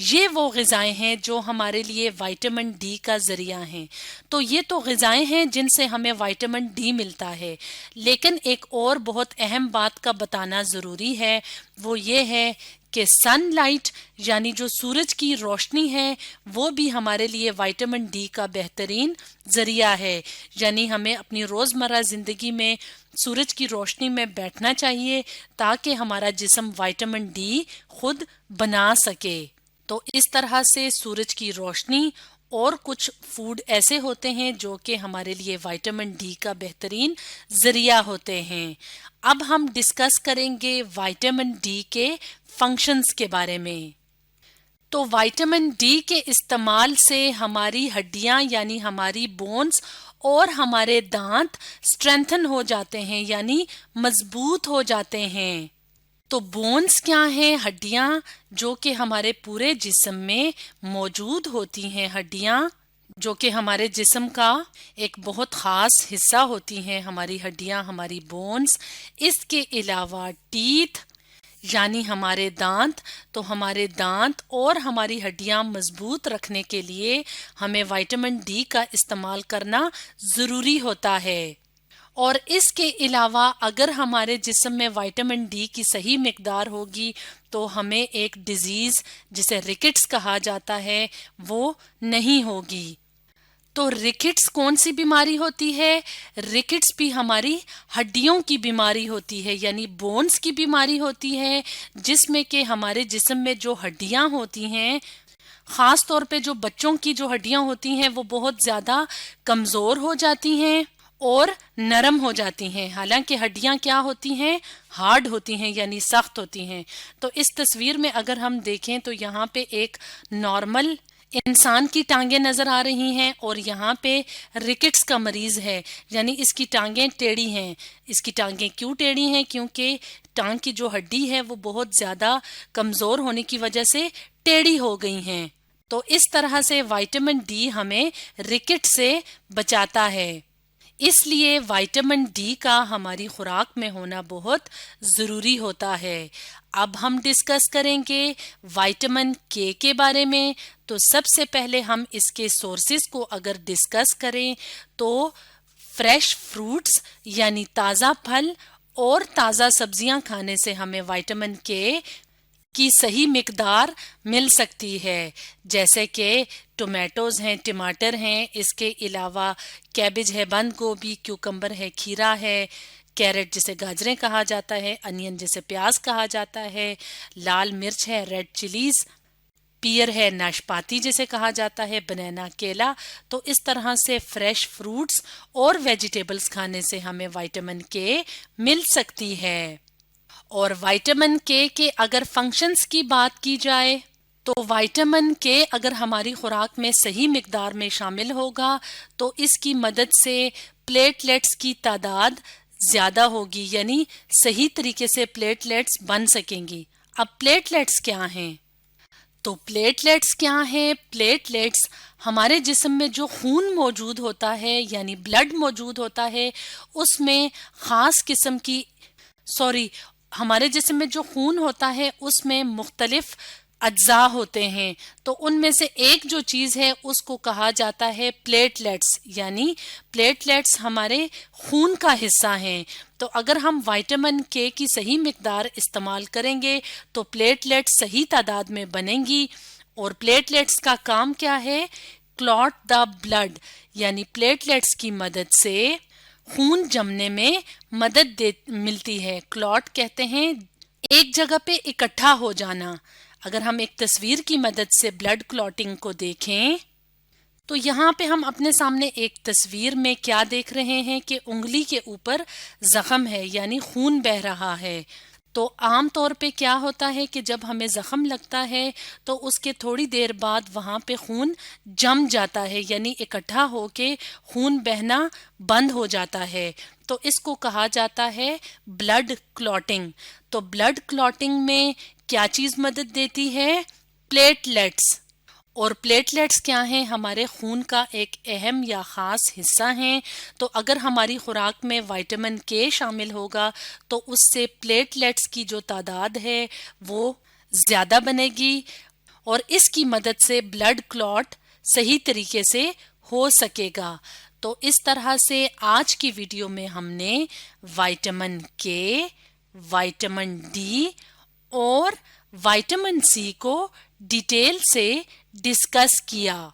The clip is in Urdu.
یہ وہ غذائیں ہیں جو ہمارے لیے وائٹامن ڈی کا ذریعہ ہیں۔ تو یہ تو غذائیں ہیں جن سے ہمیں وائٹامن ڈی ملتا ہے، لیکن ایک اور بہت اہم بات کا بتانا ضروری ہے، وہ یہ ہے کہ سن لائٹ یعنی جو سورج کی روشنی ہے وہ بھی ہمارے لیے وائٹامن ڈی کا بہترین ذریعہ ہے۔ یعنی ہمیں اپنی روزمرہ زندگی میں سورج کی روشنی میں بیٹھنا چاہیے تاکہ ہمارا جسم وائٹامن ڈی خود بنا سکے۔ تو اس طرح سے سورج کی روشنی اور کچھ فوڈ ایسے ہوتے ہیں جو کہ ہمارے لیے وائٹامن ڈی کا بہترین ذریعہ ہوتے ہیں۔ اب ہم ڈسکس کریں گے وائٹامن ڈی کے فنکشنز کے بارے میں۔ تو وائٹامن ڈی کے استعمال سے ہماری ہڈیاں یعنی ہماری بونز اور ہمارے دانت اسٹرینتھن ہو جاتے ہیں یعنی مضبوط ہو جاتے ہیں۔ تو بونز کیا ہیں؟ ہڈیاں جو کہ ہمارے پورے جسم میں موجود ہوتی ہیں، ہڈیاں جو کہ ہمارے جسم کا ایک بہت خاص حصہ ہوتی ہیں، ہماری ہڈیاں، ہماری بونز۔ اس کے علاوہ ٹیتھ یعنی ہمارے دانت، تو ہمارے دانت اور ہماری ہڈیاں مضبوط رکھنے کے لیے ہمیں وائٹامن ڈی کا استعمال کرنا ضروری ہوتا ہے۔ اور اس کے علاوہ اگر ہمارے جسم میں وائٹامن ڈی کی صحیح مقدار ہوگی تو ہمیں ایک ڈیزیز جسے ریکٹس کہا جاتا ہے وہ نہیں ہوگی۔ تو ریکٹس کون سی بیماری ہوتی ہے؟ ریکٹس بھی ہماری ہڈیوں کی بیماری ہوتی ہے یعنی بونز کی بیماری ہوتی ہے، جس میں کہ ہمارے جسم میں جو ہڈیاں ہوتی ہیں، خاص طور پہ جو بچوں کی جو ہڈیاں ہوتی ہیں وہ بہت زیادہ کمزور ہو جاتی ہیں اور نرم ہو جاتی ہیں، حالانکہ ہڈیاں کیا ہوتی ہیں؟ ہارڈ ہوتی ہیں یعنی سخت ہوتی ہیں۔ تو اس تصویر میں اگر ہم دیکھیں تو یہاں پہ ایک نارمل انسان کی ٹانگیں نظر آ رہی ہیں اور یہاں پہ ریکٹس کا مریض ہے یعنی اس کی ٹانگیں ٹیڑھی ہیں۔ اس کی ٹانگیں کیوں ٹیڑھی ہیں؟ کیونکہ ٹانگ کی جو ہڈی ہے وہ بہت زیادہ کمزور ہونے کی وجہ سے ٹیڑھی ہو گئی ہیں۔ تو اس طرح سے وائٹامن ڈی ہمیں ریکٹ سے بچاتا ہے، اس لیے وائٹامن ڈی کا ہماری خوراک میں ہونا بہت ضروری ہوتا ہے۔ اب ہم ڈسکس کریں گے وائٹامن کے بارے میں۔ تو سب سے پہلے ہم اس کے سورسز کو اگر ڈسکس کریں تو فریش فروٹس یعنی تازہ پھل اور تازہ سبزیاں کھانے سے ہمیں وائٹامن کے کی صحیح مقدار مل سکتی ہے، جیسے کہ ٹومیٹوز ہیں، ٹماٹر ہیں، اس کے علاوہ کیبج ہے، بند گوبھی، کیوکمبر ہے، کھیرا ہے، کیرٹ جسے گاجریں کہا جاتا ہے، انین جسے پیاز کہا جاتا ہے، لال مرچ ہے، ریڈ چلیز، پیئر ہے، ناشپاتی جسے کہا جاتا ہے، بنانا، کیلا۔ تو اس طرح سے فریش فروٹس اور ویجیٹیبلز کھانے سے ہمیں وائٹامن کے مل سکتی ہے۔ اور وائٹامن کے اگر فنکشنز کی بات کی جائے تو وائٹامن کے اگر ہماری خوراک میں صحیح مقدار میں شامل ہوگا تو اس کی مدد سے پلیٹلیٹس کی تعداد زیادہ ہوگی یعنی صحیح طریقے سے پلیٹلیٹس بن سکیں گی۔ اب پلیٹلیٹس کیا ہیں؟ تو پلیٹلیٹس کیا ہیں؟ پلیٹلیٹس ہمارے جسم میں جو خون موجود ہوتا ہے یعنی بلڈ موجود ہوتا ہے اس میں خاص قسم کی ہمارے جسم میں جو خون ہوتا ہے اس میں مختلف اجزاء ہوتے ہیں، تو ان میں سے ایک جو چیز ہے اس کو کہا جاتا ہے پلیٹلیٹس، یعنی پلیٹلیٹس ہمارے خون کا حصہ ہیں۔ تو اگر ہم وائٹامن کے کی صحیح مقدار استعمال کریں گے تو پلیٹلیٹس صحیح تعداد میں بنیں گی، اور پلیٹلیٹس کا کام کیا ہے؟ کلاٹ دا بلڈ، یعنی پلیٹلیٹس کی مدد سے خون جمنے میں مدد ملتی ہے۔ کلاٹ کہتے ہیں ایک جگہ پہ اکٹھا ہو جانا۔ اگر ہم ایک تصویر کی مدد سے بلڈ کلاٹنگ کو دیکھیں تو یہاں پہ ہم اپنے سامنے ایک تصویر میں کیا دیکھ رہے ہیں کہ انگلی کے اوپر زخم ہے یعنی خون بہہ رہا ہے۔ تو عام طور پہ کیا ہوتا ہے کہ جب ہمیں زخم لگتا ہے تو اس کے تھوڑی دیر بعد وہاں پہ خون جم جاتا ہے یعنی اکٹھا ہو کے خون بہنا بند ہو جاتا ہے، تو اس کو کہا جاتا ہے بلڈ کلاٹنگ۔ تو بلڈ کلاٹنگ میں کیا چیز مدد دیتی ہے؟ پلیٹلیٹس۔ اور پلیٹلیٹس کیا ہیں؟ ہمارے خون کا ایک اہم یا خاص حصہ ہیں۔ تو اگر ہماری خوراک میں وائٹامن کے شامل ہوگا تو اس سے پلیٹلیٹس کی جو تعداد ہے وہ زیادہ بنے گی، اور اس کی مدد سے بلڈ کلوٹ صحیح طریقے سے ہو سکے گا. تو اس طرح سے آج کی ویڈیو میں ہم نے وائٹامن کے، وائٹامن ڈی اور وائٹامن سی کو ڈیٹیل سے ڈسکس کیا.